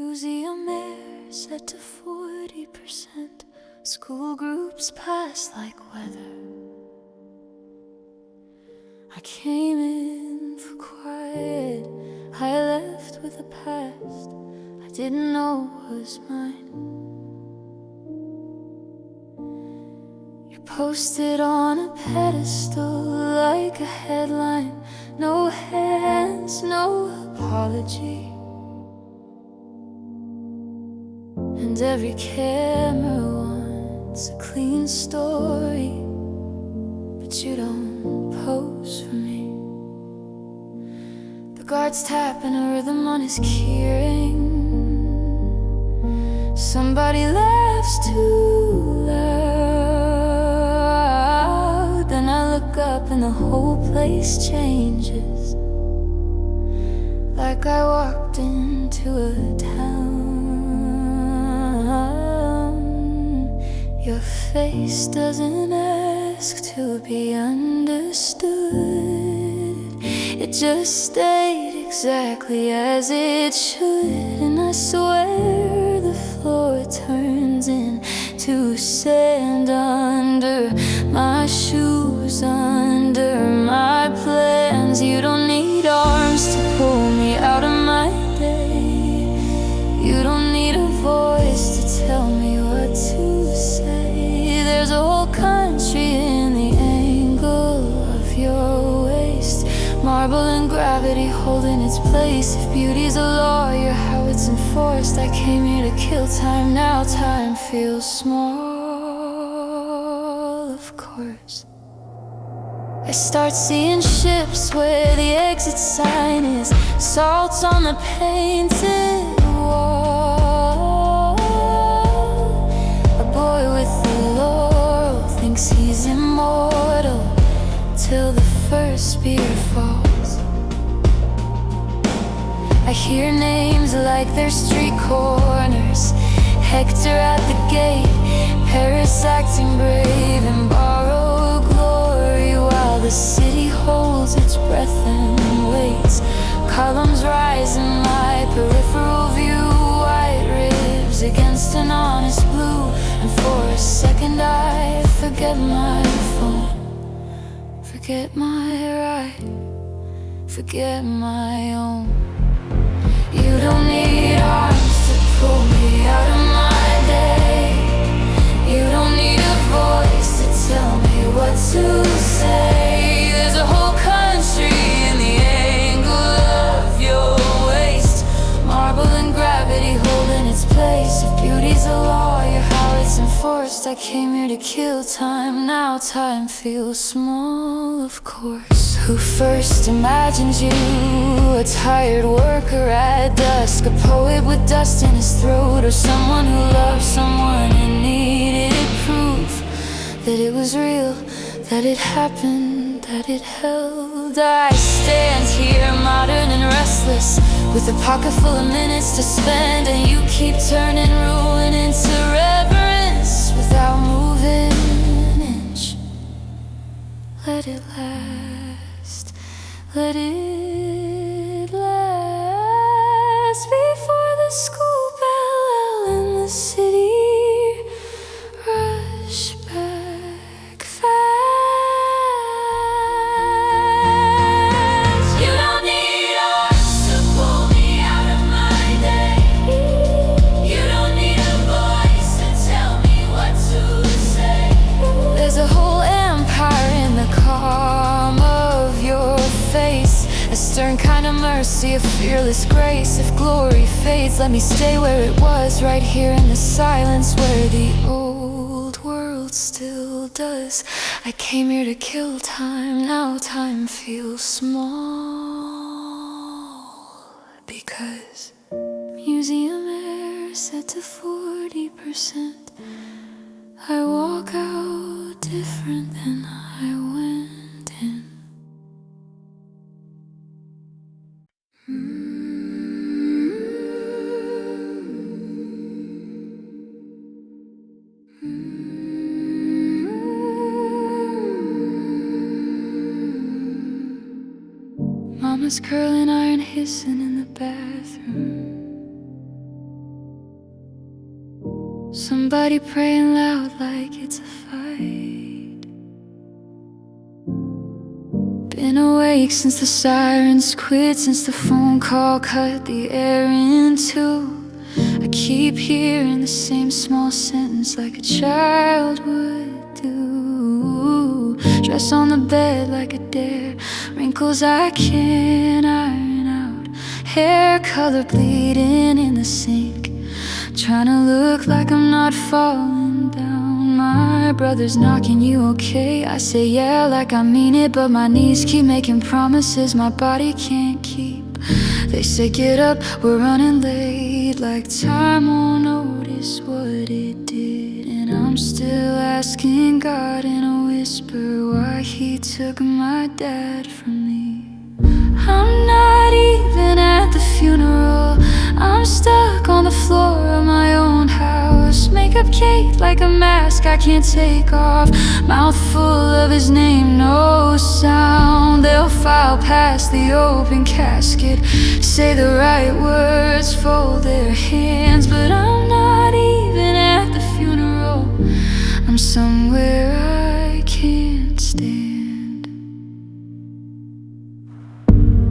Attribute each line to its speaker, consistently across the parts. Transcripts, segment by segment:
Speaker 1: Museum air set to 40%. School groups pass like weather. I came in for quiet. I left with a past I didn't know was mine. You're posted on a pedestal like a headline. No hands, no apology. And every camera wants a clean story, but you don't pose for me. The guard's tapping a rhythm on his keyring. Somebody laughs too loud. Then I look up and the whole place changes, like I walked into a town. Your face doesn't ask to be understood. It just stayed exactly as it should. And I swear the floor turns into sand under my shoes, under my plans. You don't need arms to pull me out of my day. You don't need a voice to tell me what to say. There's a whole country in the angle of your waist. Marble and gravity holding its place. If beauty's a law, you're how it's enforced. I came here to kill time, now time feels small, of course. I start seeing ships where the exit sign is salt on the painted wall. A boy with the laurel thinks he's immortal till the first spear falls. I hear names like they're street corners. Hector at the gate, Paris acting brave and borrowed glory, while the city holds its breath and waits. Columns rise in my peripheral view, white ribs against an honest blue. And for a second I forget my phone, forget my ride, forget my own. You don't need arms to pull me out of my day. You don't need a voice to tell me what to say. There's a whole country in the angle of your waist. Marble and gravity holding its place. If beauty's a law, you're how it's enforced. I came here to kill time, now time feels small, of course. Who first imagined you? A tired worker at dusk, a poet with dust in his throat, or someone who loved someone and needed proof that it was real, that it happened, that it held. I stand here modern and restless, with a pocket full of minutes to spend, and you keep turning ruin into reverence without moving an inch. Let it last, let it last, before the school bell and the city rush back fast. You don't need arms to pull me out of my day. You don't need a voice to tell me what to say. There's a whole empire in the calm of your face, a stern kind of mercy, a fearless grace. If glory fades, let me stay where it was, right here in the silence where the old world still does. I came here to kill time, now time feels small, because museum air set to 40%. I walk out different than I went in. Mama's curling iron hissing in the bathroom. Somebody praying loud like it's a fight. Been awake since the sirens quit, since the phone call cut the air in two. I keep hearing the same small sentence like a child would do. Dress on the bed like a dare, wrinkles I can't iron out, hair color bleeding in the sink, trying to look like I'm not falling down. My brother's knocking, you okay? I say yeah like I mean it, but my knees keep making promises my body can't keep. They say get up, we're running late, like time won't notice what it did. And I'm still asking God in a whisper why he took my dad from me. I'm not even at the funeral, I'm stuck on the floor of my own house. Makeup caked like a mask I can't take off, mouth full of his name, no sound. They'll file past the open casket, say the right words, fold their hands, but I'm not even at the funeral. I'm somewhere I can't stand.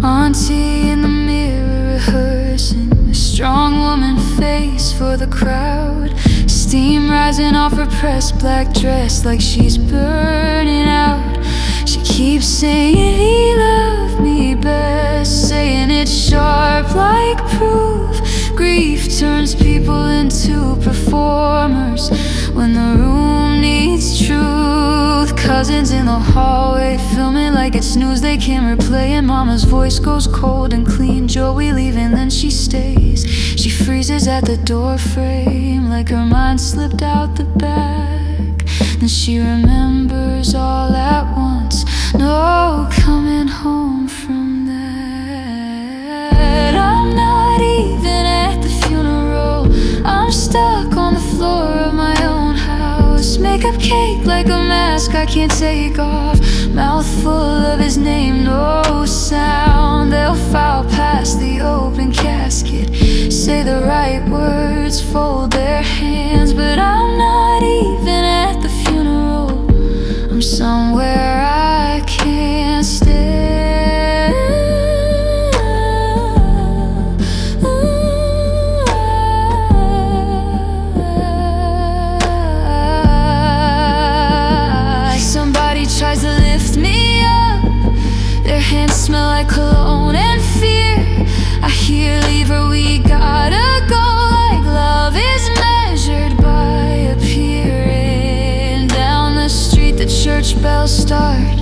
Speaker 1: Auntie in the mirror rehearsing a strong woman face for the crowd, steam rising off her pressed black dress like she's burning out. She keeps saying he loved me best, saying it sharp like proof. Grief turns people into performers when the room needs truth. Cousins in the hallway filming like it's news they can't replay, and mama's voice goes cold and clean. Joey leaving, then she stays. She freezes at the door frame like her mind slipped out the back. Then she remembers all at once, no coming home from that. I'm not even at the funeral, I'm stuck on the floor of my own house. Makeup caked like a mask I can't take off, mouth full of his name, no sound. They'll file past the open casket, say the right words, fold their hands, but I'm not even at the funeral. I'm somewhere I can't stand. Somebody tries to lift me up, their hands smell like cologne and fear. I hear leave her, we gotta go, like love is measured by appearing. Down the street the church bells start,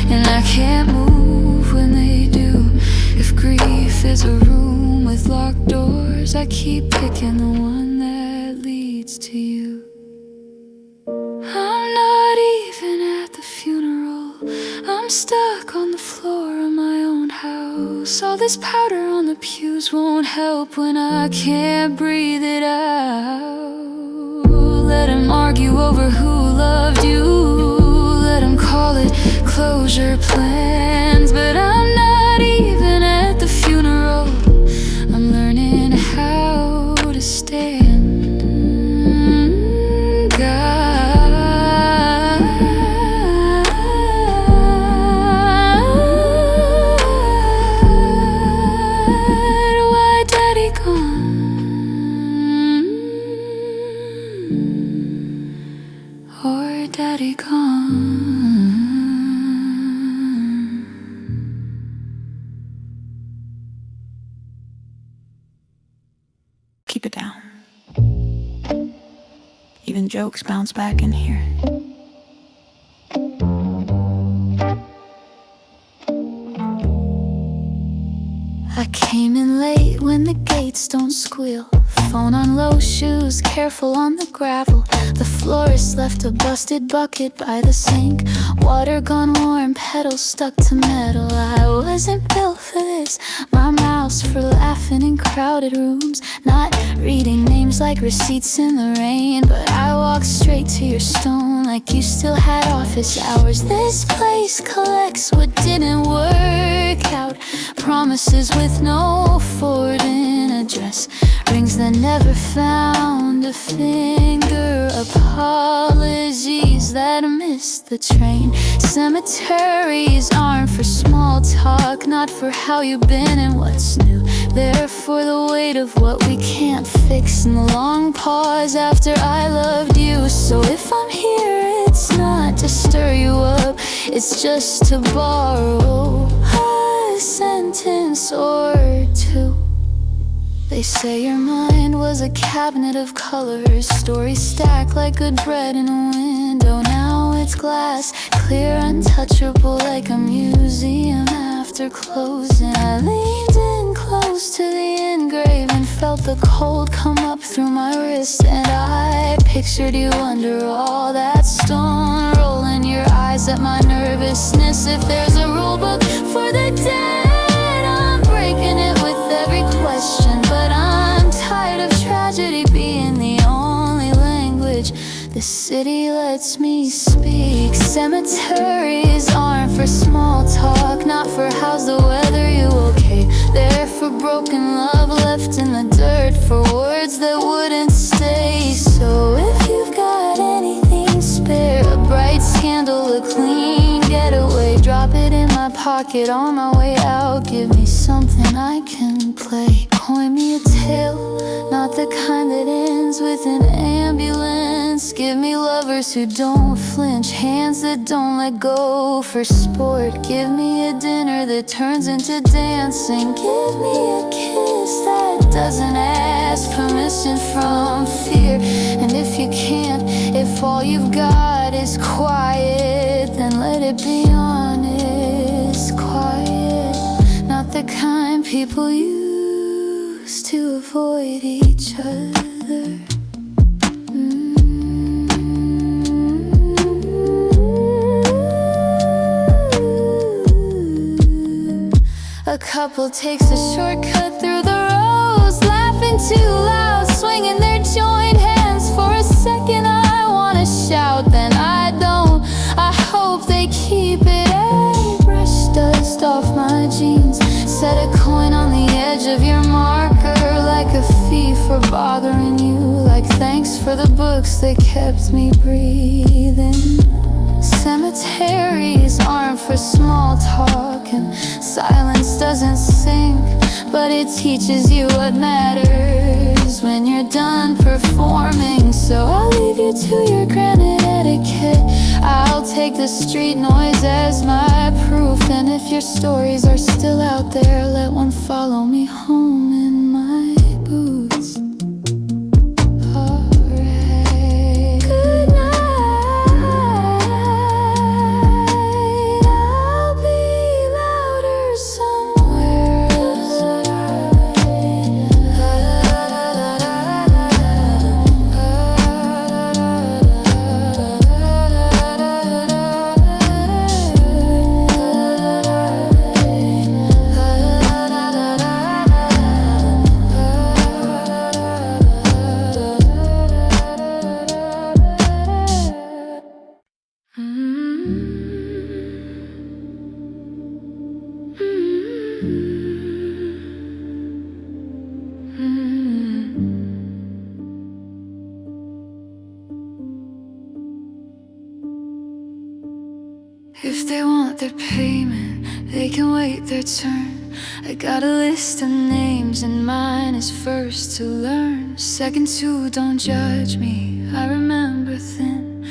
Speaker 1: and I can't move when they do. If grief is a room with locked doors, I keep picking the one that leads to you. I'm not even at the funeral, I'm stuck on the floor of my own house. All this powder on the pews won't help when I can't breathe it out. Let him argue over who loved you, let him call it closure plans, but I'm not even at the funeral. I'm learning how to stand. Daddy gone. Keep it down. Even jokes bounce back in here. I came in late when the gates don't squeal. Phone on low, shoes careful on the gravel. The florist left a busted bucket by the sink. Water gone warm, petals stuck to metal. I wasn't built for this. My mouth's for laughing in crowded rooms, not reading names like receipts in the rain. But I walked straight to your stone like you still had office hours. This place collects what didn't work. work out. Promises with no forwarding address. Rings that never found a finger. Apologies that missed the train. Cemeteries aren't for small talk, not for how you've been and what's new. They're for the weight of what we can't fix and the long pause after I loved you. So if I'm here, it's not to stir you up, it's just to borrow a sentence or two. They say your mind was a cabinet of colors, stories stacked like good bread in a window. Now it's glass, clear, untouchable, like a museum after closing. I leaned in close to the engraving, felt the cold come up through my wrist, and I pictured you under all that stone, rolling your eyes at my nervousness. If there's a rule book for the dead, I'm breaking it with every question. But I'm tired of tragedy being the only language the city lets me speak. Cemeteries aren't for small talk, not for how's the weather, you okay. They're for broken love left in the dirt, for words that wouldn't stay. So if you've got anything spare, a bright scandal, a clean getaway, drop it in my pocket on my way out. Give me something I can play. Coin me a tale, not the kind that ends with an ambulance. Give me lovers who don't flinch, hands that don't let go for sport. Give me a dinner that turns into dancing. Give me a kiss that doesn't ask permission from fear. And if you can't, if all you've got is quiet, then let it be honest. Quiet, not the kind people use to avoid each other. A couple takes a shortcut through the rows, laughing too loud, swinging their joined hands. For a second I wanna shout, then I don't. I hope they keep it. Hey, brush dust off my jeans, set a coin on the edge of your marker, like a fee for bothering you, like thanks for the books that kept me breathing. Cemeteries aren't for small talk, and silence doesn't sink, but it teaches you what matters when you're done performing. So I'll leave you to your granite etiquette. I'll take the street noise as my proof, and if your stories are still out there, let one follow me home in my boots. If they want their payment, they can wait their turn. I got a list of names and mine is first to learn. Second to don't judge me, I remember thin.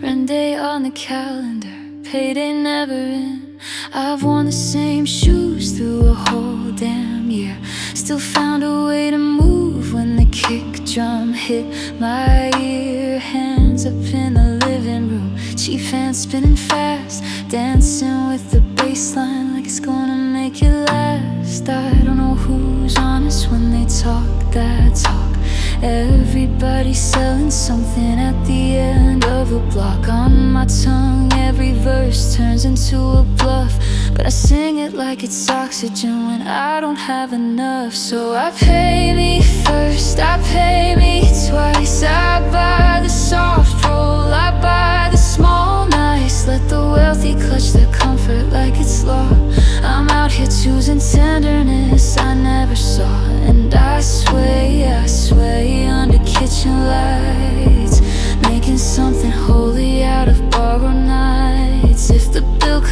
Speaker 1: Rent day on the calendar, payday never in. I've worn the same shoes through a whole damn year. Still found a way to move when the kick drum hit my ear. Hands up in the living room, chief hand spinning fast, dancing with the bass line like it's gonna make it last. I don't know who's honest when they talk that talk. Everybody's selling something at the end of a block. On my tongue, every verse turns into a bluff, but I sing it like it's oxygen when I don't have enough. So I pay me first, I pay me twice. I buy the soft roll, I buy the small nice. Let the wealthy clutch their comfort like it's law. I'm out here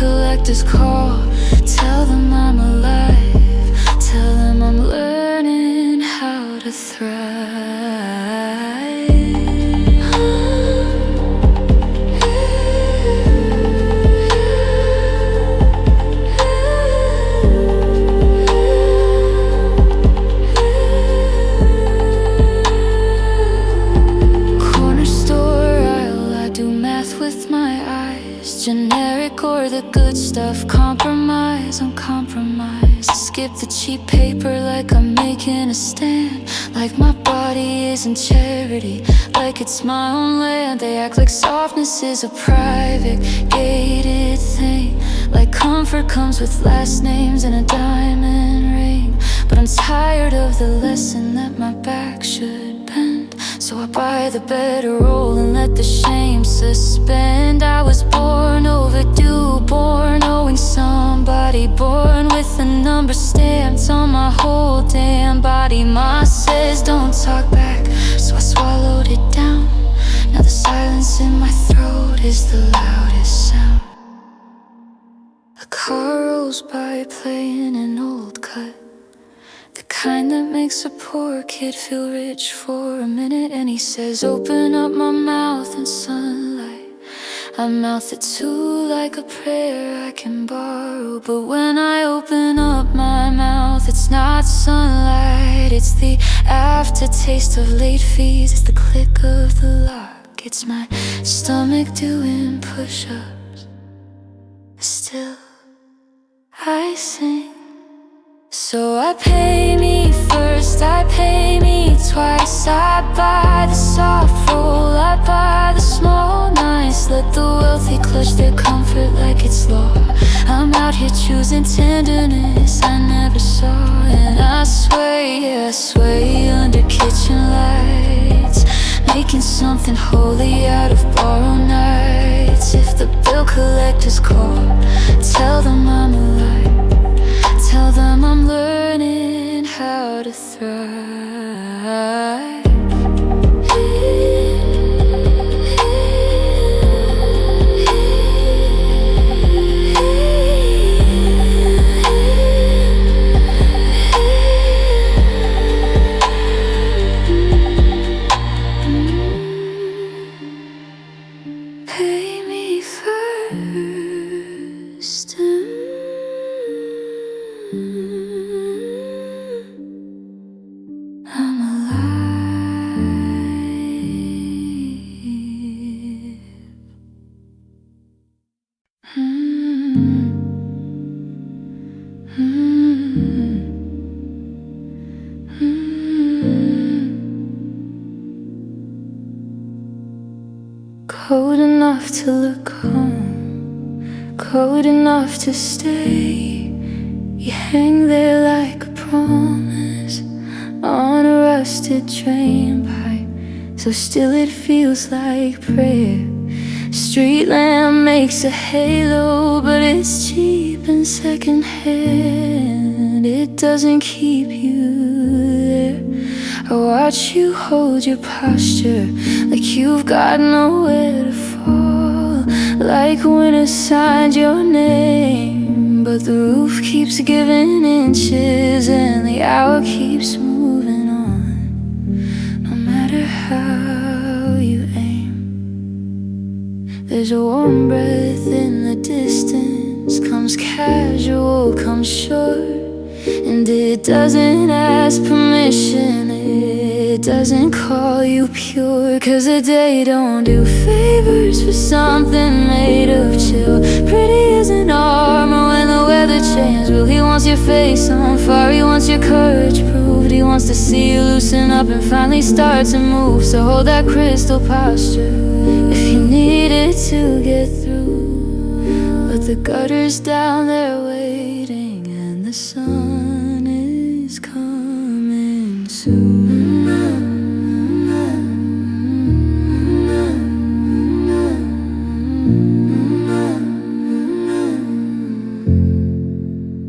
Speaker 1: collectors call. Tell them I'm alive. Tell them I'm learning how to thrive. Generic or the good stuff, compromise on compromise. Skip the cheap paper like I'm making a stand. Like my body isn't charity, like it's my own land. They act like softness is a private, gated thing. Like comfort comes with last names and a diamond ring. But I'm tired of the lesson that my back should bend. So I buy the better roll and let the shame suspend. I was born overdue, born owing somebody, born with a number stamped on my whole damn body. Ma says don't talk back, so I swallowed it down. Now the silence in my throat is the loudest sound. A car rolls by playing an old cut, the kind that makes a poor kid feel rich for a minute. And he says, open up my mouth in sunlight. I mouth it too like a prayer I can borrow. But when I open up my mouth, it's not sunlight. It's the aftertaste of late fees. It's the click of the lock. It's my stomach doing push-ups. Still, I sing. So I pay me first, I pay me twice. I buy the soft roll, I buy the small nice. Let the wealthy clutch their comfort like it's law. I'm out here choosing tenderness I never saw. And I sway under kitchen lights, making something holy out of borrowed nights. If the bill collectors call, tell them I'm alive. Tell them I'm learning how to thrive. Pay me first. I'm alive. Cold enough to look home, cold enough to stay. You hang there like a promise on a rusted drain pipe, so still it feels like prayer. Street lamp makes a halo, but it's cheap and secondhand. It doesn't keep you there. I watch you hold your posture like you've got nowhere to fall, like when I signed your name. But the roof keeps giving inches and the hour keeps moving on, no matter how you aim. There's a warm breath in the distance, comes casual, comes short, and it doesn't ask permission, it doesn't call you pure. Cause the day don't do favors for something made of chill. Pretty as an armor when the weather changes. Well, he wants your face on fire, he wants your courage proved. He wants to see you loosen up and finally start to move. So hold that crystal posture if you need it to get through. But the gutter's down there waiting, and the sun is coming soon.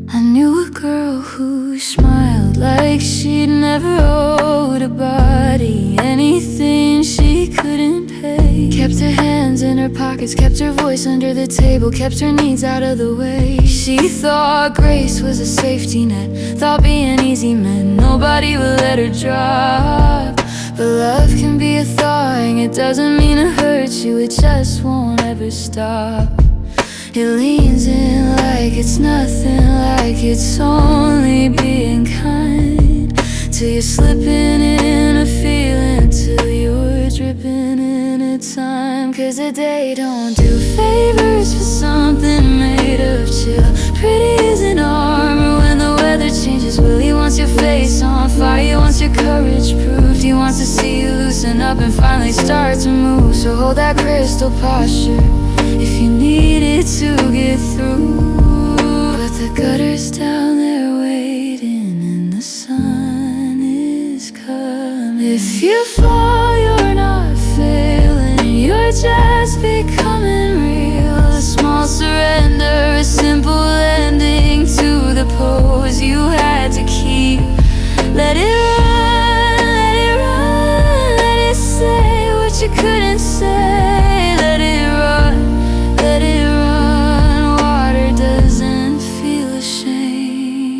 Speaker 1: I knew a girl who smiled like she'd never owed a body anything she he couldn't pay. Kept her hands in her pockets, kept her voice under the table, kept her needs out of the way. She thought grace was a safety net, thought being easy meant nobody would let her drop. But love can be a thawing, it doesn't mean it hurts you, it just won't ever stop. It leans in like it's nothing, like it's only being kind, till you're slipping in a feeling, till you're dripping in a time. Cause a day don't do favors for something made of chill. Pretty is an armor when the weather changes. Will he wants your face on fire, he wants your courage proved. He wants to see you loosen up and finally start to move. So hold that crystal posture if you need it to get through. But the gutter's down there waiting and the sun is coming. If you fall, you're not failing, you're just becoming real. A small surrender, a simple ending to the pose you had to keep. Let it run, let it run, let it say what you couldn't say. Let it run, let it run. Water doesn't feel ashamed,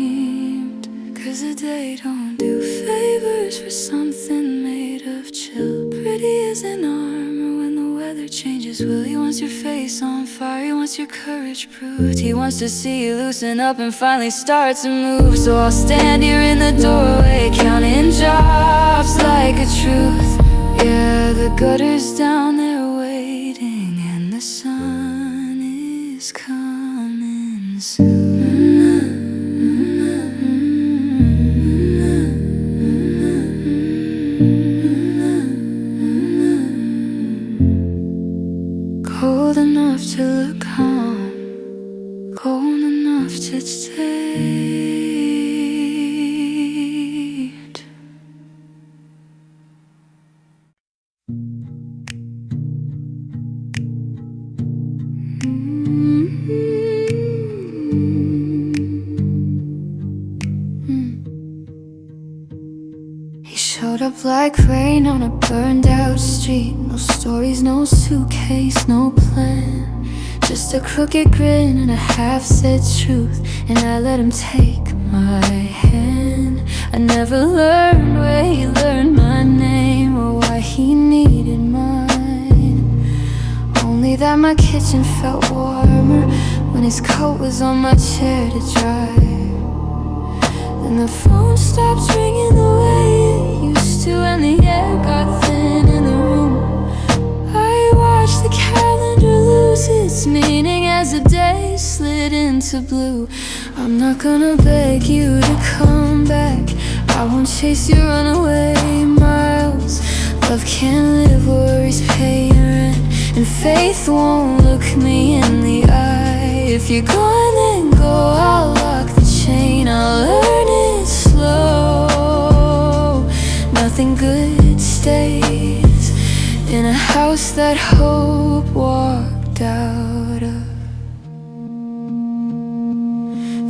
Speaker 1: cause a day don't do favors for something made of chill. Pretty as an armor when the weather changes. Will he wants your face on fire, he wants your courage proved. He wants to see you loosen up and finally start to move. So I'll stand here in the doorway, counting drops like a truth. Yeah, the gutter's down there waiting and the sun is coming soon. Cold enough to look calm, cold enough to stay. He showed up like rain on a burned out street. No stories, no suitcase, no plan, just a crooked grin and a half-said truth. And I let him take my hand. I never learned where he learned my name or why he needed mine. Only that my kitchen felt warmer when his coat was on my chair to dry. Then the phone stopped ringing the way it used to, and the air got thin in the room. I watched the calendar lose its meaning as the day slid into blue. I'm not gonna beg you to come back, I won't chase your runaway miles. Love can't live worries paying rent, and faith won't look me in the eye. If you're gone, then go, I'll lock the chain, I'll learn it slow. Nothing good stays in a house that hope walked out of.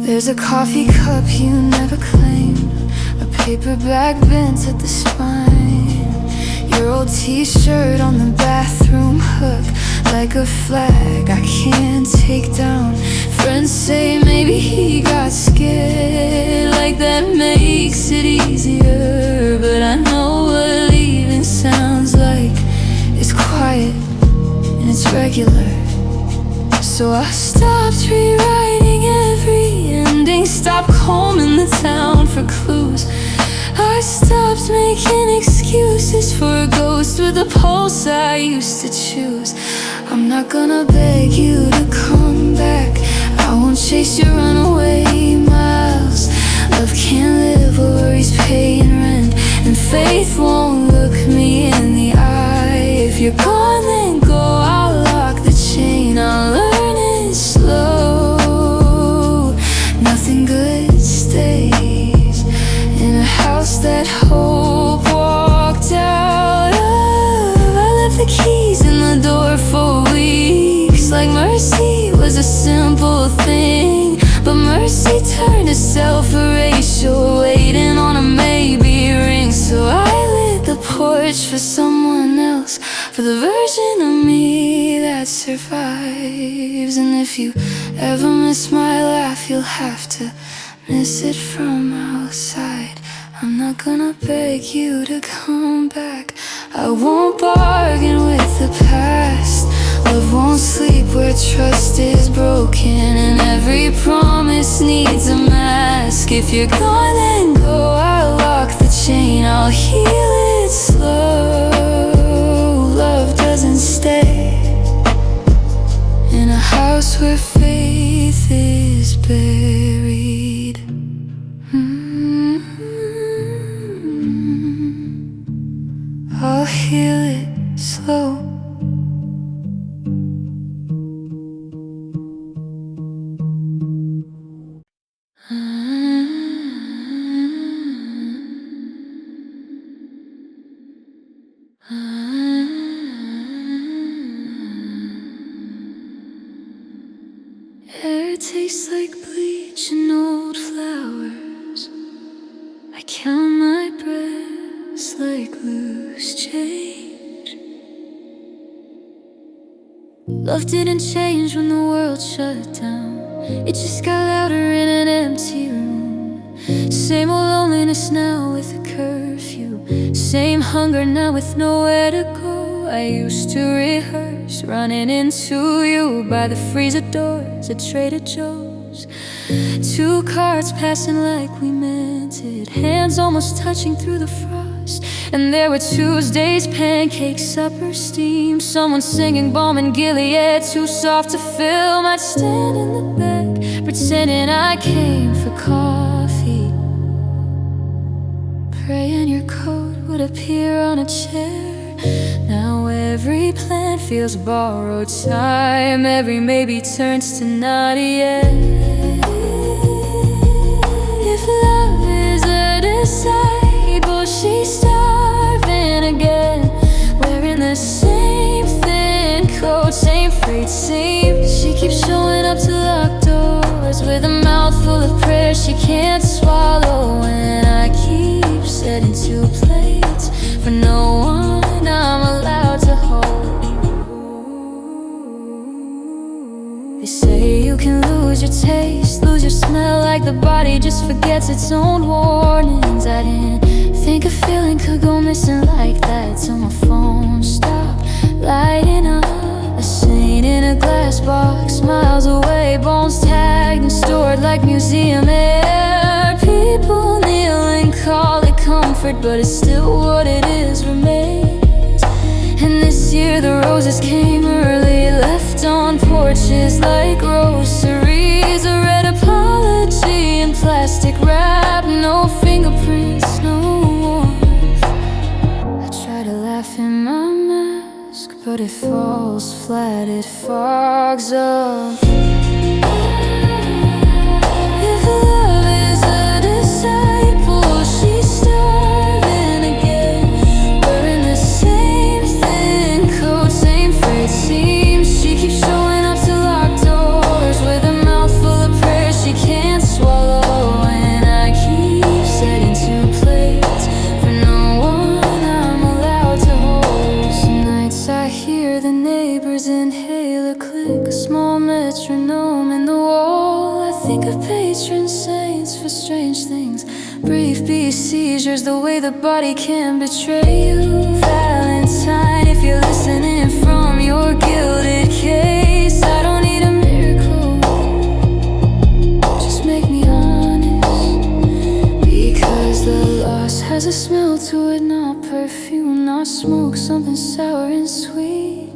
Speaker 1: There's a coffee cup you never claimed, a paper bag bent at the spine, your old t-shirt on the bathroom hook like a flag I can't take down. Friends say maybe he got scared, like that makes it easier. But I know what leaving sounds like. It's quiet and it's regular. So I stopped rewriting every ending, stopped combing the town for clues. I stopped making excuses for a ghost with a pulse I used to choose. I'm not gonna beg you to come back, I won't chase your runaway miles. Love can't live worries paying rent, and faith won't look me in the eye. If you're gone, then go, I'll lock the chain, I'll learn it slow. Nothing good stays in a house that hope walked out of. I left the keys in the door for weeks, like mercy was a simple thing. But mercy turned to self-erasure, waiting on a maybe ring. So I lit the porch torch for someone else, for the version of me that survives. And if you ever miss my laugh, you'll have to miss it from outside. I'm not gonna beg you to come back. I won't bargain with the past. Love won't sleep where trust is broken, and every promise needs a mask. If you're gone, then go. I'll lock the chain, I'll heal it slow. Love doesn't stay in a house where faith is buried. I'll heal it slow. Air tastes like bleach and old flowers. I count my breaths like loose change. Love didn't change when the world shut down. It just got louder in an empty room. Same old loneliness now with a curfew. Same hunger now with nowhere to go. I used to rehearse running into you by the freezer doors at Trader Joe's. 2 cards passing like we meant it, hands almost touching through the frost. And there were Tuesdays, pancakes, supper steam, someone singing Balm and Gilead, too soft to film. I'd stand in the back, pretending I came for coffee, praying your coat would appear on a chair. Now every plan feels borrowed time, every maybe turns to not yet. If love is a disciple, she's starving again, wearing the same thin coat, same frayed seams. She keeps showing up to locked doors with a mouth full of prayers she can't swallow. And I keep setting 2 plates for no one I'm allowed to hold. They say you can lose your taste, lose your smell, like the body just forgets its own warnings. I didn't think a feeling could go missing like that till my phone stopped lighting up. A saint in a glass box, miles away, bones tagged and stored like museum air. People kneel and call it comfort, but it's still what it is remains. And this year the roses came early, left on porches like groceries. A red apology in plastic wrap, no fingerprints, no warmth. I try to laugh in my mask, but it falls flat, it fogs up. If love is a disciple, she's starving again, wearing the same thin coat, same frayed seams. She keeps showing up to locked doors with a mouth full of prayers she can't swallow. And I keep setting 2 plates for no one I'm allowed to hold. Some nights I hear the neighbors inhale a click, a small metronome in the wall. I think of patron saints for strange things, brief seizures, the way the body can betray you. Valentine, if you're listening from your gilded case, I don't need a miracle, just make me honest. Because the loss has a smell to it, not perfume, not smoke, something sour and sweet,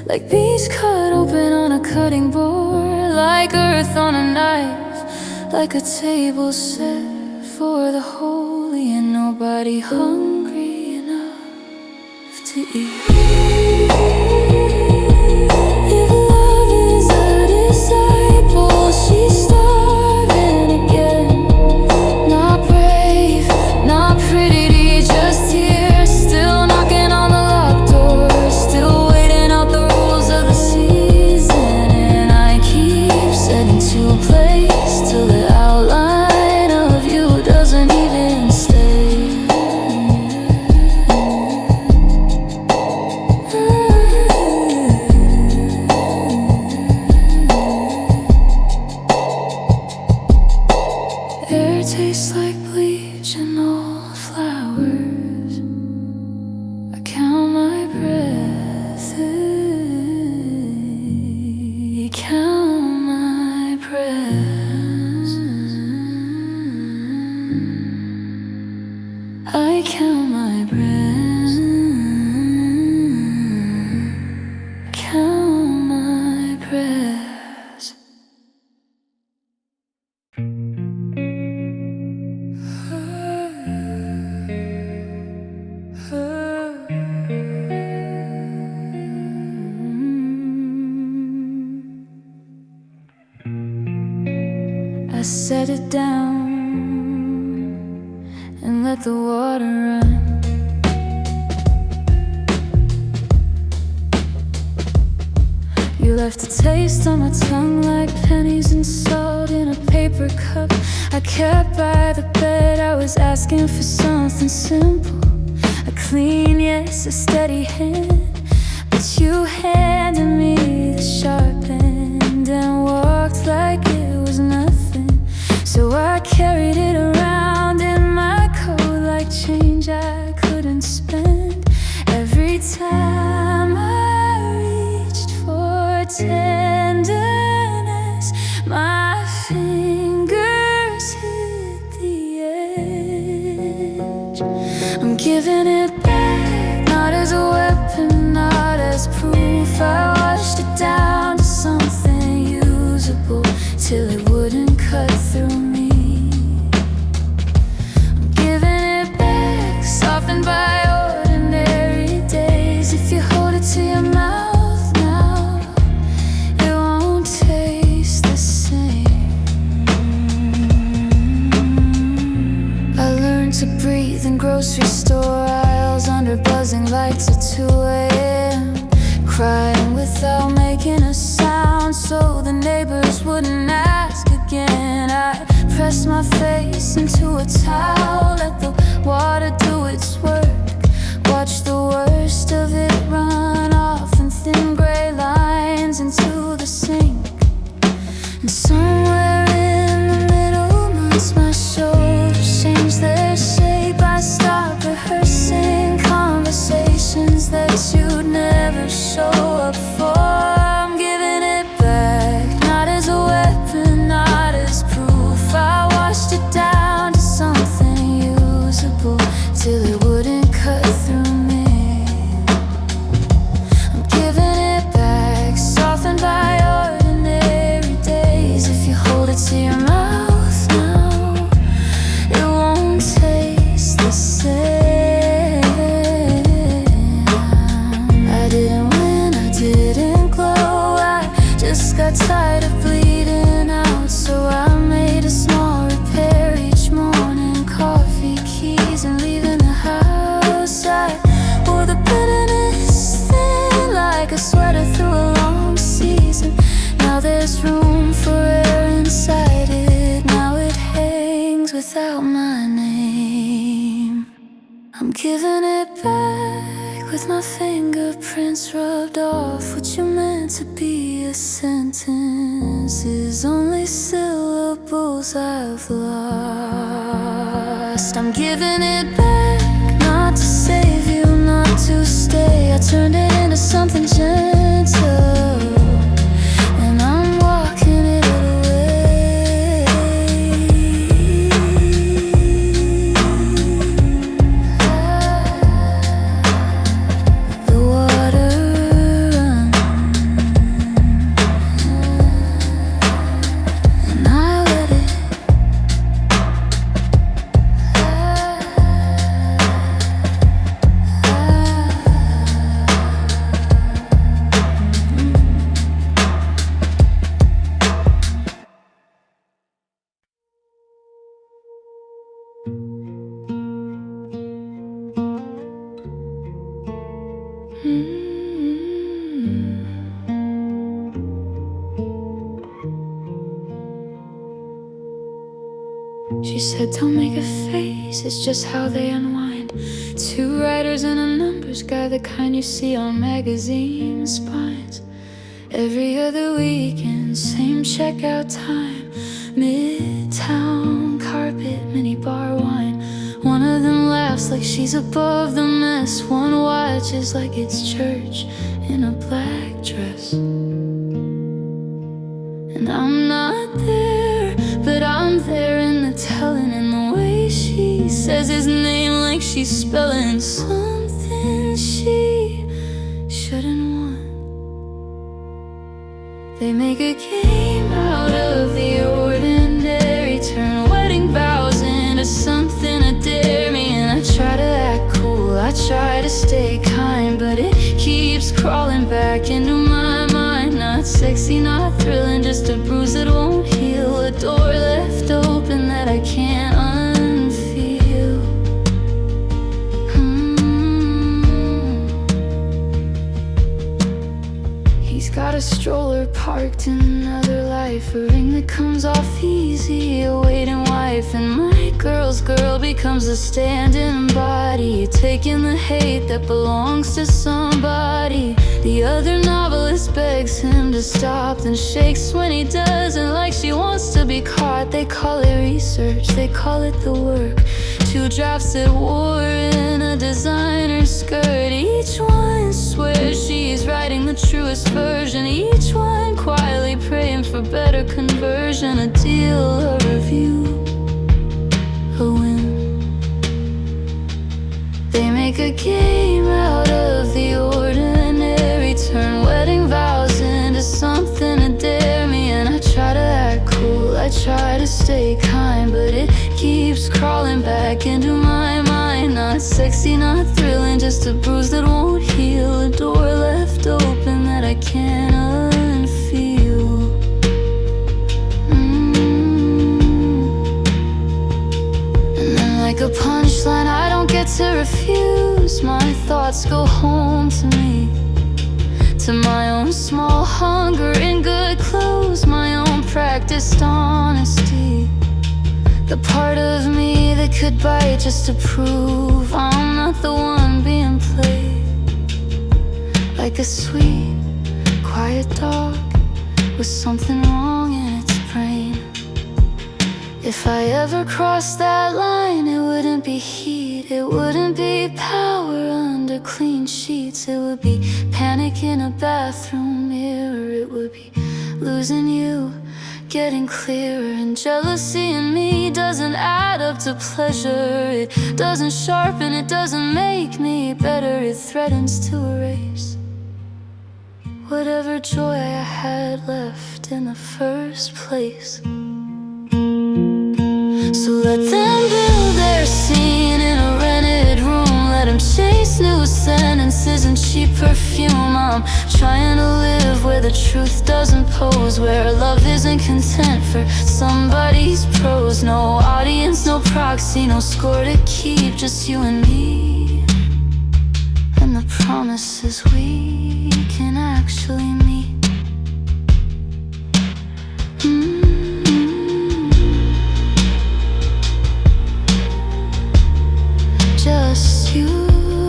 Speaker 1: like bees cut open on a cutting board, like earth on a knife, like a table set for the holy and nobody hungry enough to eat. If love is a disciple, she's starving again, not brave, not pretty, just here, still knocking on the locked doors, still waiting out the rules of the season. And I keep setting 2 plates till the outline of you doesn't even stay. I set it down and let the water run. You left a taste on my tongue like pennies and salt in a paper cup. I kept by the bed, I was asking for something simple. A clean yes, a steady hand. But you handed me the sharp end and walked like it was nothing. So I carried it around in my coat like change I couldn't spend. Every time I reached for tenderness, my fingers hit the edge. I'm giving it back, not as a weapon, not as proof. I washed it down to something usable till it wouldn't cut through me. I'm giving it back, softened by ordinary days. If you hold it to your mouth now, it won't taste the same. I learned to breathe in grocery store aisles under buzzing lights at 2 a.m. Crying without making a sound so the neighbors wouldn't ask again. I pressed my face into a towel, let the water do its work. Watch the worst of it run off in thin gray lines into the sink. And somewhere in the middle, once my shoulders change their shape, I stop rehearsing conversations that you'd never show up for. I'm giving it back, not as a weapon, not as proof. I washed it down to something usable till it wouldn't cut through me. I'm giving it back, softened by ordinary days. If you hold it to your mouth now, it won't taste the same. I didn't win, I didn't glow, I just got tired of bleeding out. So I made a small repair each morning, coffee, keys, and leaving the house. I wore the bitterness thin like a sweater through a long season. Now there's room for air inside it. Now it hangs without my name. I'm giving it back with my fingerprints rubbed off. What you meant to be a sentence is only syllables I've lost. I'm giving it back, not to save you, not to stay. I turned it into something gentle, and I'm walking it away. The water runs, and I let it. She said, don't make a face, it's just how they unwind. 2 writers and a numbers guy, the kind you see on magazine spines. Every other weekend, same checkout time. Midtown carpet, mini bar wine. One of them laughs like she's above the mess. One watches like it's church in a black dress. And I'm not there, but I'm there in the telling, and the way she says his name like she's spelling something she shouldn't want. They make a game out of the ordinary, turn wedding vows into something to dare me. And I try to act cool, I try to stay kind, but it keeps crawling back into my mind. I Not sexy, not thrilling, just a bruise that won't heal. A door left open that I can't unfeel. He's got a stroller parked in another life, a ring that comes off easy, a waiting wife. And my girl's girl becomes a stand-in body, taking the hate that belongs to somebody. The other novelist begs him to stop, then shakes when he doesn't, like she wants to be caught. They call it research, they call it the work. 2 drafts at war in a designer skirt. Each one swears she's writing the truest version, each one quietly praying for better conversion. A deal, a review, a win. They make a game out of the ordinary, turn wedding vows into something to dare me. And I try to act cool, I try to stay kind, but it keeps crawling back into my mind. Not sexy, not thrilling, just a bruise that won't heal. A door left open that I can't unfeel. And then like a punchline I don't get to refuse, my thoughts go home to me, to my own small hunger in good clothes, my own practiced honesty. The part of me that could bite just to prove I'm not the one being played. Like a sweet, quiet dog with something wrong in its brain. If I ever crossed that line, it wouldn't be heat, it wouldn't be power under clean sheets. It would be panic in a bathroom mirror. It would be losing you, getting clearer. And jealousy in me doesn't add up to pleasure. It doesn't sharpen, it doesn't make me better. It threatens to erase whatever joy I had left in the first place. So let them build their scene in a rented room. Let them chase new sentences and cheap perfume. I'm trying to live where the truth doesn't pose, where love isn't content for somebody's prose. No audience, no proxy, no score to keep, just you and me. And the promises we can actually meet. Just you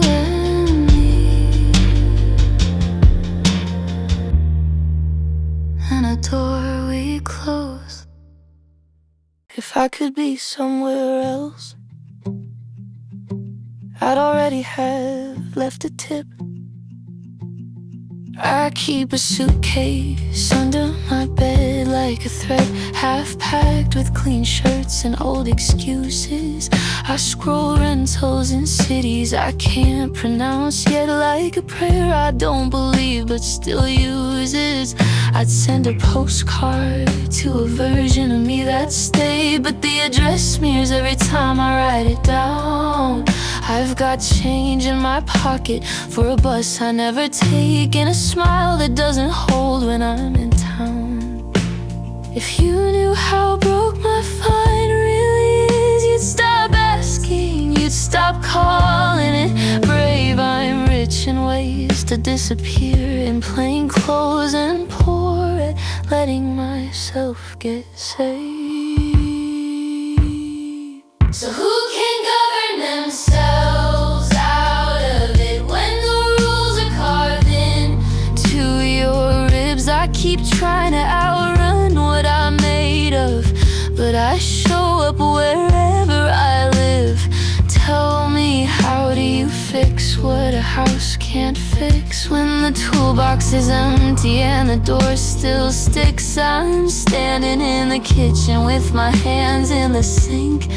Speaker 1: and me, and a door we close. If I could be somewhere else, I'd already have left a tip. I keep a suitcase under my bed like a thread, half packed with clean shirts and old excuses. I scroll rentals in cities I can't pronounce yet, like a prayer I don't believe but still uses. I'd send a postcard to a version of me that stayed, but the address smears every time I write it down. I've got change in my pocket for a bus I never take, and a smile that doesn't hold when I'm in town. If you knew how broke my find really is, you'd stop asking, you'd stop calling it brave. I'm rich in ways to disappear in plain clothes, and poor at letting myself get saved. So who can govern themselves out of it when the rules are carved into your ribs? I keep trying to outrun what I'm made of, but I show up wherever I live. Tell me, how do you fix what a house can't fix when the toolbox is empty and the door still sticks? I'm standing in the kitchen with my hands in the sink,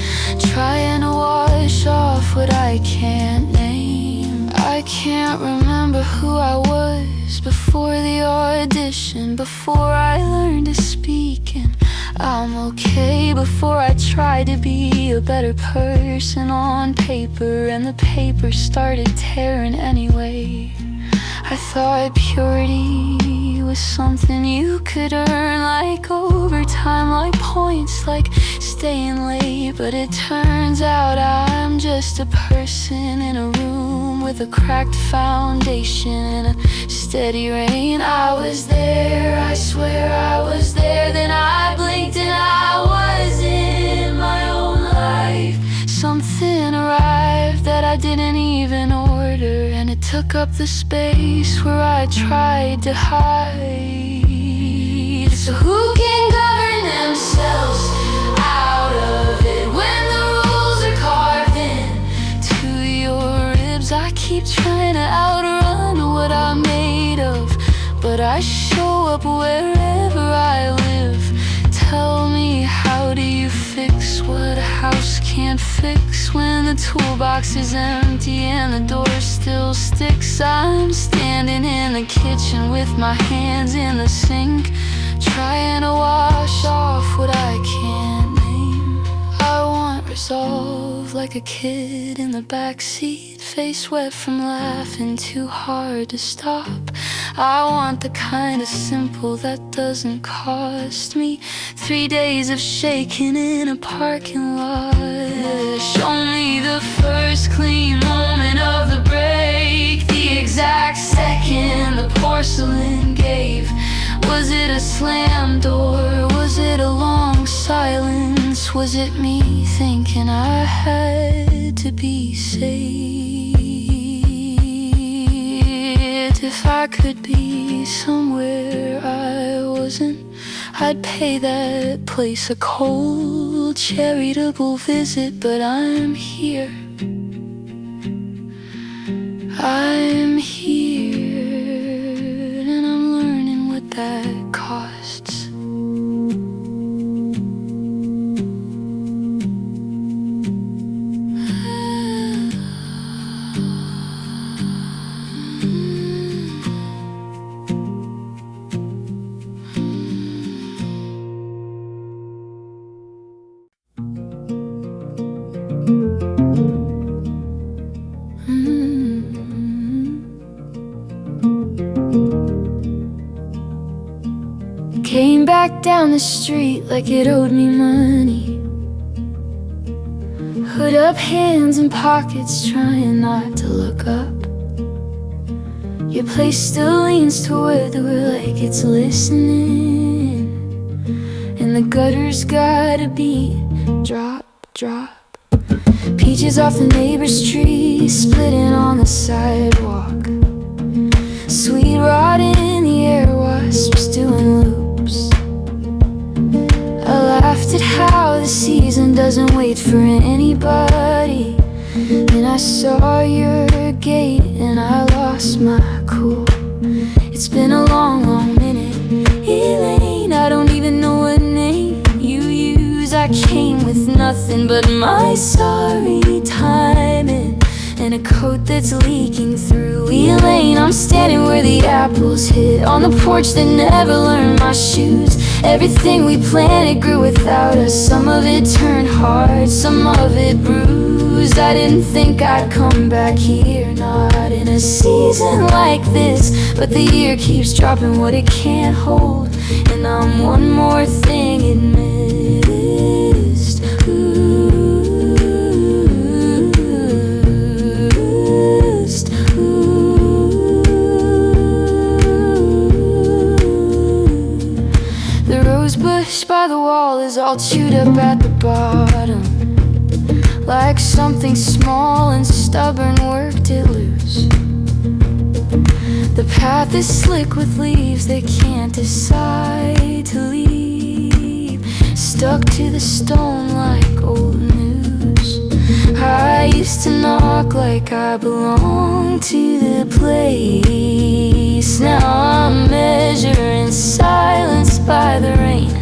Speaker 1: trying to wash off what I can't name. I can't remember who I was before the audition, before I learned to speak, and I'm okay before I tried to be a better person on paper, and the paper started tearing anyway. I thought purity was something you could earn, like overtime, like points, like staying late. But it turns out I'm just a person in a room with a cracked foundation and a steady rain. I was there, I swear I was there. Then I blinked and I was in my own life. Something arrived that I didn't even order, and it took up the space where I tried to hide. So who can govern themselves out of it when the rules are carved into your ribs? I keep trying to outrun what I'm made of, but I show up wherever I live. Tell me, how do you fix what a house can't fix when the toolbox is empty and the door still sticks? I'm standing in the kitchen with my hands in the sink, trying to wash off what I can't name. I want resolve, like a kid in the backseat, face wet from laughing too hard to stop. I want the kind of simple that doesn't cost me 3 days of shaking in a parking lot. Show me the first clean moment of the break, the exact second the porcelain gave. Was it a slam door? Was it a long silence? Was it me thinking I had to be saved? If I could be somewhere I wasn't, I'd pay that place a cold, charitable visit. But I'm here, I'm here, and I'm learning what that costs. Came back down the street like it owed me money. Hood up, hands in pockets, trying not to look up. Your place still leans toward the door like it's listening, and the gutter's got a beat, drop, drop. Peaches off the neighbor's tree, splitting on the sidewalk. Sweet rot in the air, wasps doing loops. I laughed at how the season doesn't wait for anybody. Then I saw your gate and I lost my cool. It's been a long, long minute, Elaine. I don't even know what name you use. I came with nothing but my sorry timing and a coat that's leaking through. Elaine, I'm standing where the apples hit, on the porch that never learned my shoes. Everything we planted grew without us. Some of it turned hard, some of it bruised. I didn't think I'd come back here, not in a season like this. But the year keeps dropping what it can't hold, and I'm one more thing it missed. The rose bush by the wall is all chewed up at the bottom, like something small and stubborn worked it loose. The path is slick with leaves they can't decide to leave, stuck to the stone like old news. I used to knock like I belonged to the place. Now I'm measuring silence by the rain.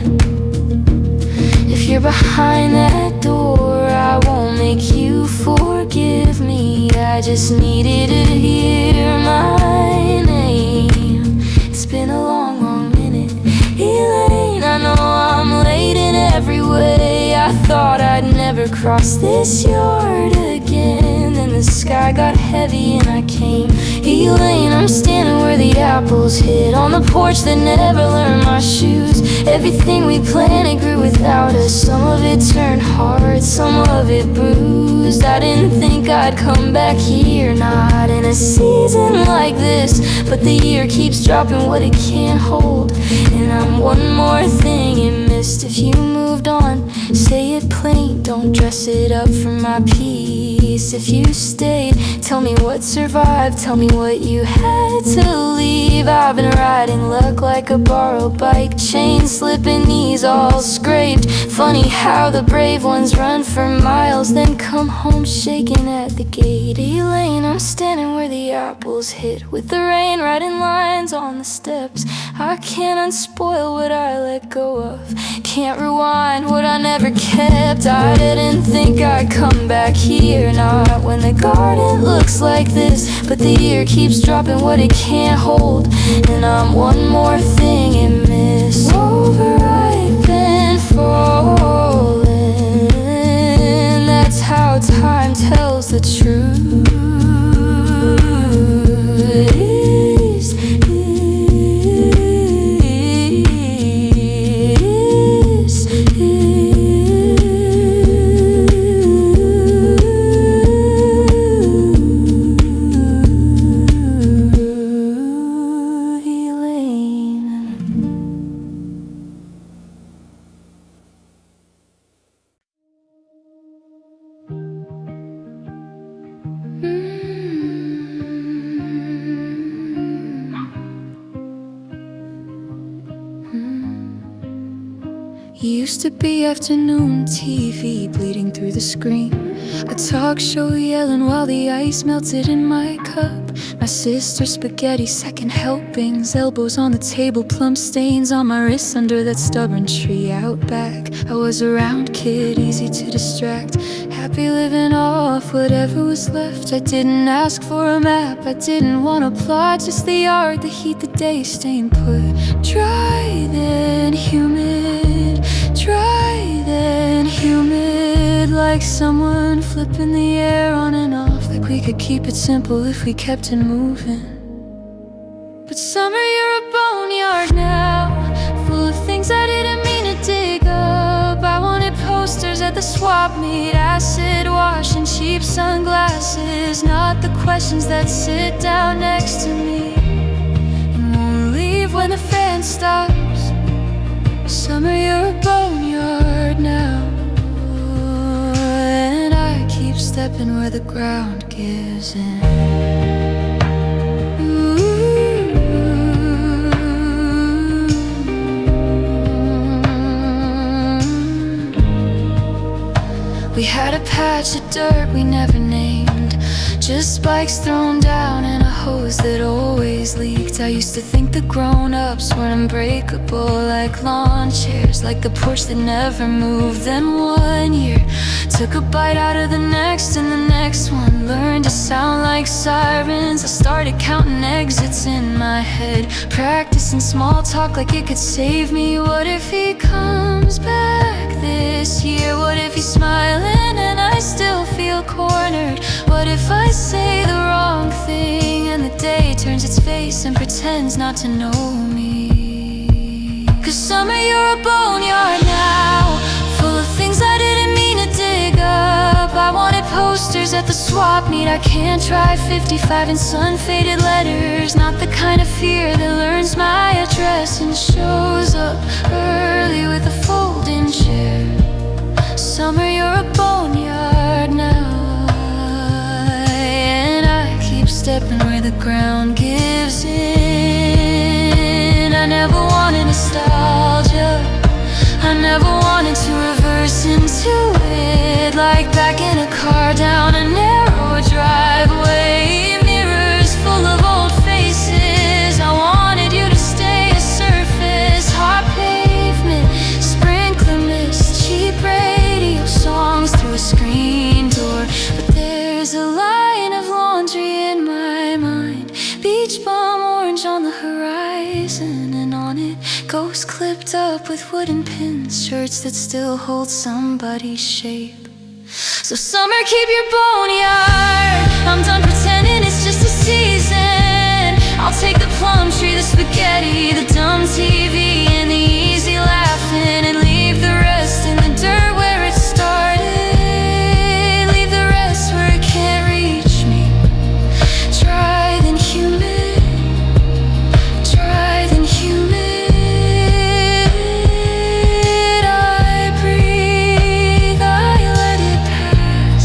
Speaker 1: If you're behind that door, I won't make you forgive me. I just needed to hear my name. It's been a long, long minute, Elaine. I know I'm late in every way. I thought I'd never cross this yard again. Then the sky got heavy and I came. Elaine, I'm I'm standing where the apples hit, on the porch that never learned my shoes. Everything we planted grew without us. Some of it turned hard, some of it bruised. I didn't think I'd come back here, not in a season like this. But the year keeps dropping what it can't hold, and I'm one more thing it missed. If you moved on, say it plain, don't dress it up for my peace. If you stayed, tell me what survived, tell me what you had to leave. I've been riding luck like a borrowed bike, chain slipping, knees all scraped. Funny how the brave ones run for miles, then come home shaking at the gate. Elaine, I'm standing where the apples hit, with the rain writing lines on the steps. I can't unspoil what I let go of, can't rewind what I never kept. I didn't think I'd come back here, not when the garden looks like this. But the year keeps dropping what it can't hold, and I'm one more thing it missed. Overripe and falling, that's how time tells the truth. Used to be afternoon TV bleeding through the screen, a talk show yelling while the ice melted in my cup. My sister's spaghetti second helpings, elbows on the table, plum stains on my wrists under that stubborn tree out back. I was a round kid, easy to distract, happy living off whatever was left. I didn't ask for a map, I didn't want to plot, just the yard, the heat, the day staying put. Dry then humid, dry then humid, like someone flipping the air on and off, like we could keep it simple if we kept it moving. But summer, you're a boneyard now, full of things I didn't mean to dig up. I wanted posters at the swap meet, acid wash and cheap sunglasses, not the questions that sit down next to me and won't leave when the fan stops. Summer, you're a boneyard now, and I keep stepping where the ground gives in. We had a patch of dirt we never named, just spikes thrown down and a hose that always leaked. I used to think the grown-ups were unbreakable, like lawn chairs, like the porch that never moved. Then one year took a bite out of the next, and the next one learned to sound like sirens. I started counting exits in my head, practicing small talk like it could save me. What if he comes back this year? What if he's smiling and I still feel cornered? What if I say the wrong thing and the day turns its face and pretends not to know me? Cause summer, you're a boneyard now, full of things I didn't mean to dig up. I wanted posters at the swap meet, I can't try 55 in sun-faded letters, not the kind of fear that learns my address and shows up early with a folding chair. Summer, you're a boneyard now, and I keep stepping where the ground gives in. I never wanted nostalgia, I never wanted to reverse into it, like back in a car down a narrow driveway, mirrors full of old faces. I wanted you to stay a surface, hot pavement, sprinkler mist, cheap radio songs through a screen door. But there's a line of laundry in my mind, beach bum orange on the horizon, and on it ghosts clipped up with wooden pins, shirts that still hold somebody's shape. So summer, keep your boneyard, I'm done pretending it's just a season. spaghetti, the dumb TV, and the easy laughing, and leave the rest in the dirt where it started. Leave the rest where it can't reach me. Dry than humid, dry than humid. I breathe, I let it pass.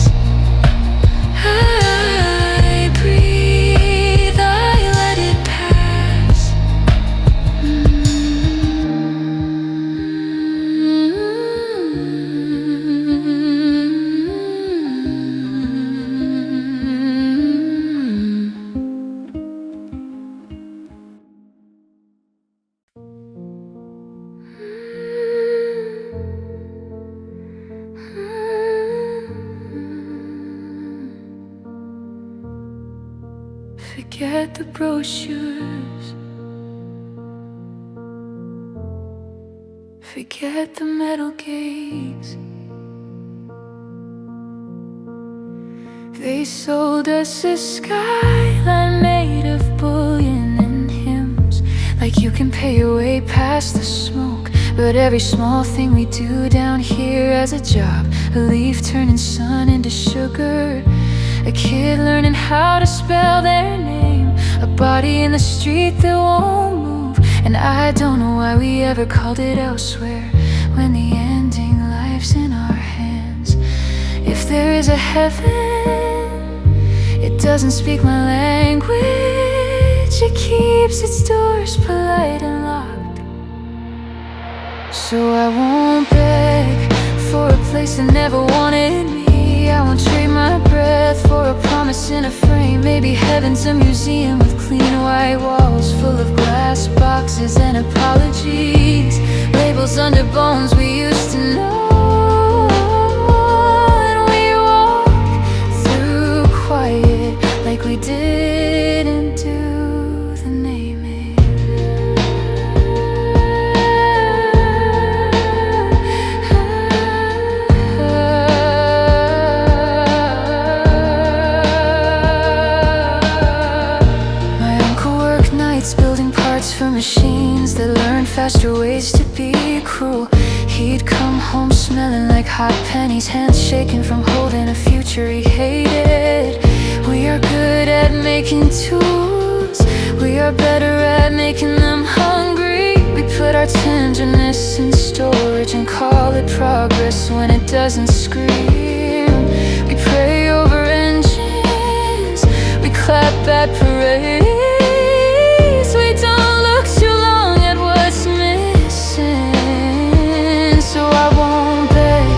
Speaker 1: I breathe, I let it pass. Forget the brochures, forget the metal gates. They sold us a skyline made of bullion and hymns, like you can pay your way past the smoke. But every small thing we do down here has a job. A leaf turning sun into sugar, a kid learning how to spell their name, a body in the street that won't move. And I don't know why we ever called it elsewhere, when the ending life's in our hands. If there is a heaven, it doesn't speak my language. It keeps its doors polite and locked. So I won't beg for a place that never wanted me. I won't trade my breath for a promise in a frame. Maybe heaven's a museum with clean white walls, full of glass boxes and apologies, labels under bones we used to know. And we walk through quiet like we didn't do the naming. Building parts for machines that learned faster ways to be cruel. He'd come home smelling like hot pennies, hands shaking from holding a future he hated. We are good at making tools, we are better at making them hungry. We put our tenderness in storage and call it progress when it doesn't scream. We pray over engines, we clap at parades. We don't look too long at what's missing. So I won't beg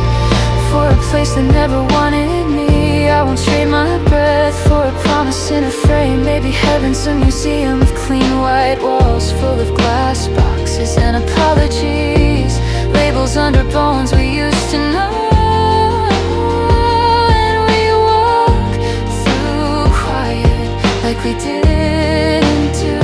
Speaker 1: for a place that never wanted me. I won't trade my breath for a promise in a frame. Maybe heaven's a museum with clean white walls, full of glass boxes and apologies, labels under bones we used to know. And we walk through quiet like we didn't do.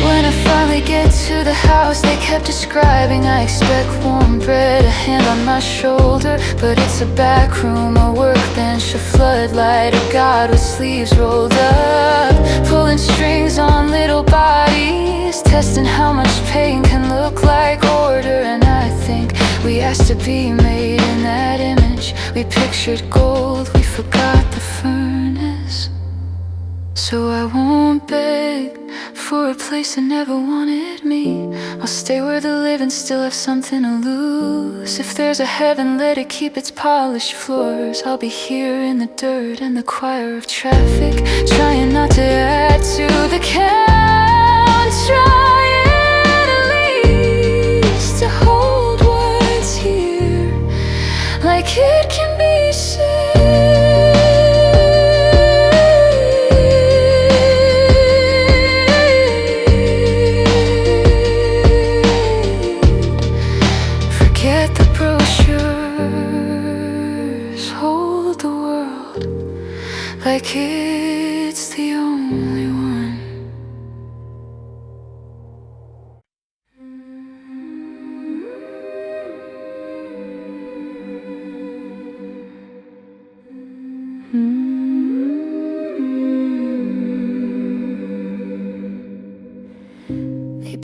Speaker 1: When I finally get to the house they kept describing, I expect warm bread, a hand on my shoulder. But it's a back room, a workbench, a floodlight, a god with sleeves rolled up, pulling strings on little bodies, testing how much pain can look like order. And I think we asked to be made in that image. We pictured gold, we forgot the furnace. So I won't beg for a place that never wanted me. I'll stay where the living still have something to lose. If there's a heaven, let it keep its polished floors. I'll be here in the dirt and the choir of traffic, trying not to add to the count, trying at least to hold what's here like it can be said. Like it's the only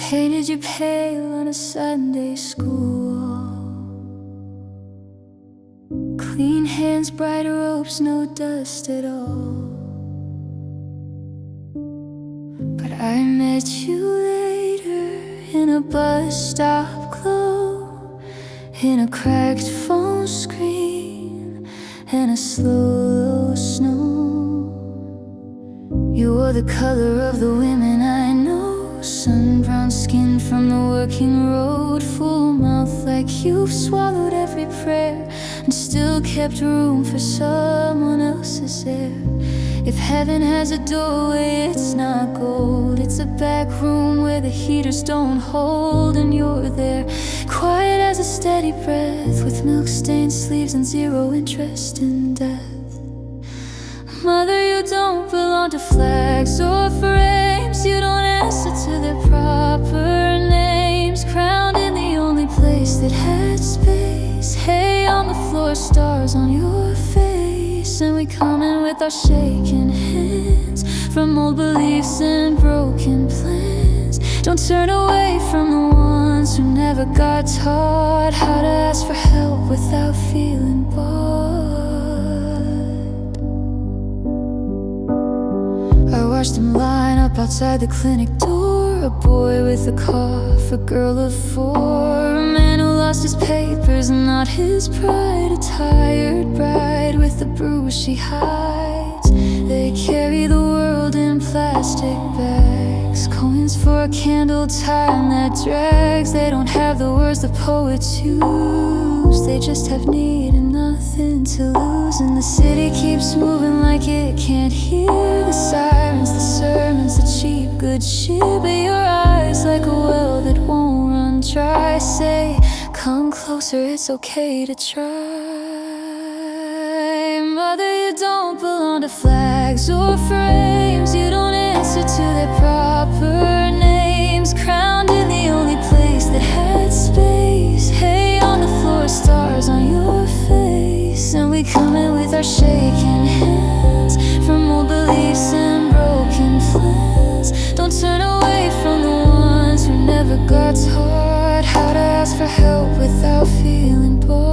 Speaker 1: painted you pale on a Sunday school wall. Clean hands, bright ropes, no dust at all. But I met you later in a bus stop glow, in a cracked phone screen and a slow snow. You were the color of the women I know, sun-browned skin from the working road, full mouth like you've swallowed every prayer and still kept room for someone else's air. If heaven has a doorway, it's not gold. It's a back room where the heaters don't hold, and you're there, quiet as a steady breath, with milk-stained sleeves and zero interest in death. Mother, you don't belong to flags or frames. You don't answer to their proper names. Crowned in the only place that had space. Hay on the floor, stars on your face. And we come in with our shaking hands, from old beliefs and broken plans. Don't turn away from the ones who never got taught how to ask for help without feeling bored. I watched them line up outside the clinic door, a boy with a cough, a girl of 4, a man who lost his papers and not his pride, a tired bride with the bruise she hides. They carry the world in plastic bags, coins for a candle time that drags. They don't have the words the poets use, they just have need and nothing to lose. And the city keeps moving like it can't hear the sirens, the sermons, the cheap good shit. But your eyes like a well that won't run dry say, come closer, it's okay to try. Mother, you don't belong to flags or frames. You don't answer to their proper names. Crowned in the only place that had space. Hay on the floor, stars on your face. And we come in with our shaking hands, from old beliefs and broken plans. Don't turn away from the ones who never got taught how to ask for help without feeling bored.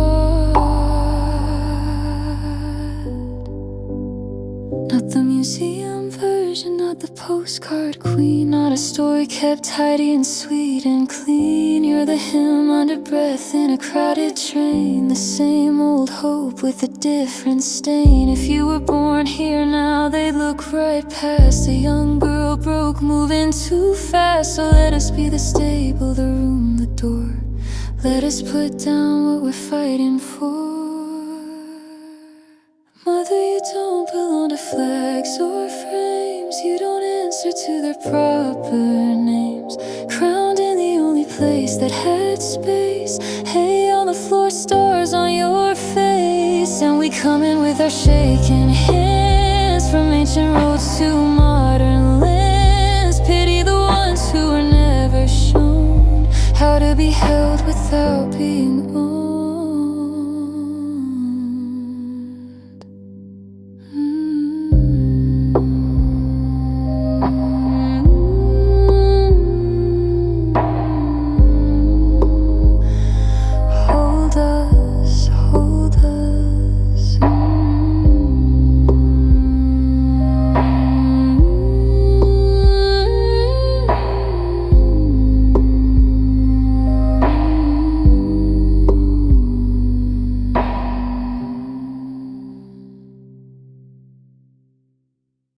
Speaker 1: Not the museum version, not the postcard queen, not a story kept tidy and sweet and clean. You're the hymn under breath in a crowded train, the same old hope with a different stain. If you were born here now, they'd look right past a young girl broke, moving too fast. So let us be the stable, the room, the door. Let us put down what we're fighting for. Mother, you don't belong to flags or frames. You don't answer to their proper names. Crowned in the only place that had space. Hay on the floor, stars on your face. And we come in with our shaking hands, from ancient roads to modern lands. Pity the ones who were never shown how to be held without being owned.